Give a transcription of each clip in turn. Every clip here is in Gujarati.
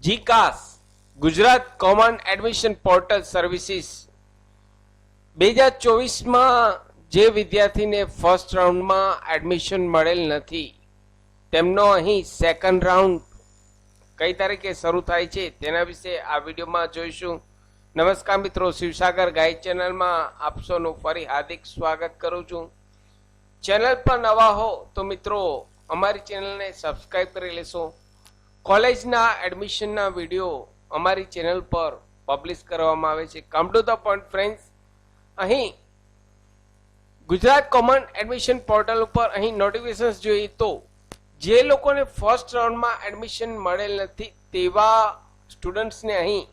જીકાસ Gujarat common admission portal services 2024માં જે વિદ્યાર્થીને ફર્સ્ટ રાઉન્ડમાં એડમિશન મળેલ નથી તેમનો અહીં સેકન્ડ રાઉન્ડ કઈ તારીખે શરૂ થાય છે તેના વિશે આ વિડીયોમાં જોઈશું. નમસ્કાર મિત્રો, શિવસાગર ગાઈડ ચેનલમાં આપ સૌનું ફરી હાર્દિક સ્વાગત કરું છું. ચેનલ પર નવા હો તો મિત્રો અમારી ચેનલને સબસ્ક્રાઇબ કરી લેશો. કોલેજના એડમિશનના વિડીયો અમારી ચેનલ પર પબ્લિશ કરવામાં આવે છે. Come to the point friends, અહીં ગુજરાત કોમન એડમિશન પોર્ટલ ઉપર અહીં નોટિફિકેશન્સ જોઈએ તો જે લોકોને ફર્સ્ટ રાઉન્ડમાં એડમિશન મળેલ નથી તેવા સ્ટુડન્ટ્સને અહીં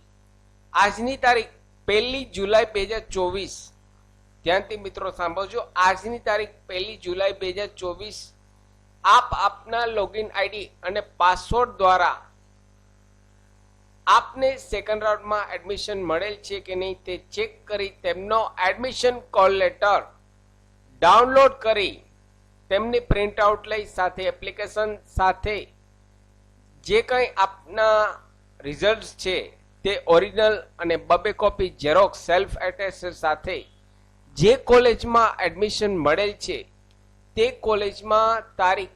આજની તારીખ 1 જુલાઈ 2024, ધ્યાનથી મિત્રો સાંભળજો, આજની તારીખ 1 જુલાઈ 2024 આપ આપના લોગિન આઈડી અને પાસવર્ડ દ્વારા આપને સેકન્ડ રાઉન્ડમાં એડમિશન મળેલ છે કે નહીં તે ચેક કરી તેમનો એડમિશન કોલ લેટર ડાઉનલોડ કરી તેમની પ્રિન્ટ આઉટ લઈ સાથે એપ્લિકેશન સાથે જે કંઈ આપના રિઝલ્ટ છે તે ઓરિજિનલ અને 2 કોપી ઝેરોક્સ સેલ્ફ એટેસ્ટેડ સાથે જે કોલેજમાં એડમિશન મળેલ છે તે કોલેજમાં તારીખ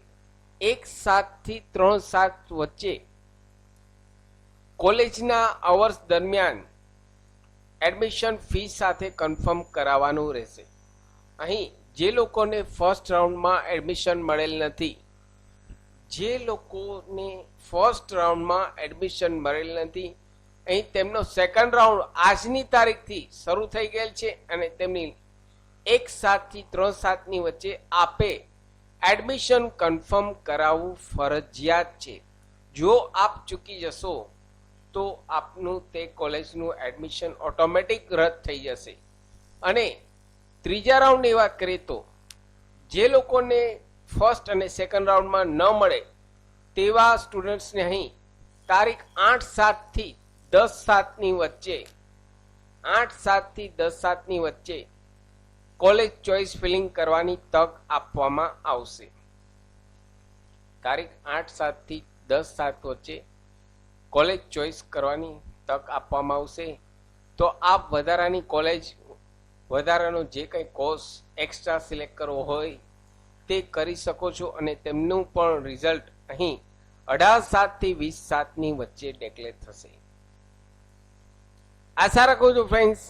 1/7 થી 3/7 વચ્ચે કોલેજના અવર્સ દરમિયાન એડમિશન ફી સાથે કન્ફર્મ કરાવવાનું રહેશે. અહીં જે લોકોને ફર્સ્ટ રાઉન્ડમાં એડમિશન મળેલ નથી, જે લોકોને ફર્સ્ટ રાઉન્ડમાં એડમિશન મળેલ નથી, અહીં તેમનો સેકન્ડ રાઉન્ડ આજની તારીખથી શરૂ થઈ ગયેલ છે અને તેમની 1/7 થી 3/7ની વચ્ચે આપે એડમિશન કન્ફર્મ કરાવવું ફરજિયાત છે. જો આપ ચૂકી જશો તો આપનું તે કોલેજનું એડમિશન ઓટોમેટિક રદ થઈ જશે. અને ત્રીજા રાઉન્ડની વાત કરીએ તો જે લોકોને ફર્સ્ટ અને સેકન્ડ રાઉન્ડમાં ન મળે તેવા સ્ટુડન્ટ્સને અહીં તારીખ 8/7 થી 10/7ની વચ્ચે 8/7 થી 10/7ની વચ્ચે કોલેજ ચોઇસ ફિલિંગ કરવાની તક આપવામાં આવશે. તારીખ 8/7 થી 10/7 વચ્ચે કોલેજ ચોઇસ કરવાની તક આપવામાં આવશે. તો આપ વધારાની કોલેજ, વધારાનો જે કંઈ કોર્સ એક્સ્ટ્રા સિલેક્ટ કરવો હોય તે કરી શકો છો અને તેમનું પણ રિઝલ્ટ અહીં 18/7 થી 20/7ની વચ્ચે ડિક્લેર થશે. આશા રાખું છું ફ્રેન્ડ્સ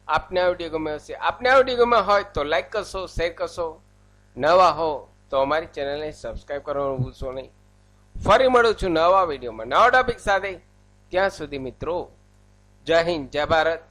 આપને આ વિડીયો ગમ્યો હશે. આપને આ વિડીયો ગમ્યો હોય તો લાઈક કરશો, શેર કરશો. નવા હો તો અમારી ચેનલને સબસ્ક્રાઈબ કરવાનું ભૂલશો નહીં. ફરી મળું છું નવા વિડીયોમાં નવા ટોપિક સાથે. ત્યાં સુધી મિત્રો, જય હિન્દ, જય ભારત.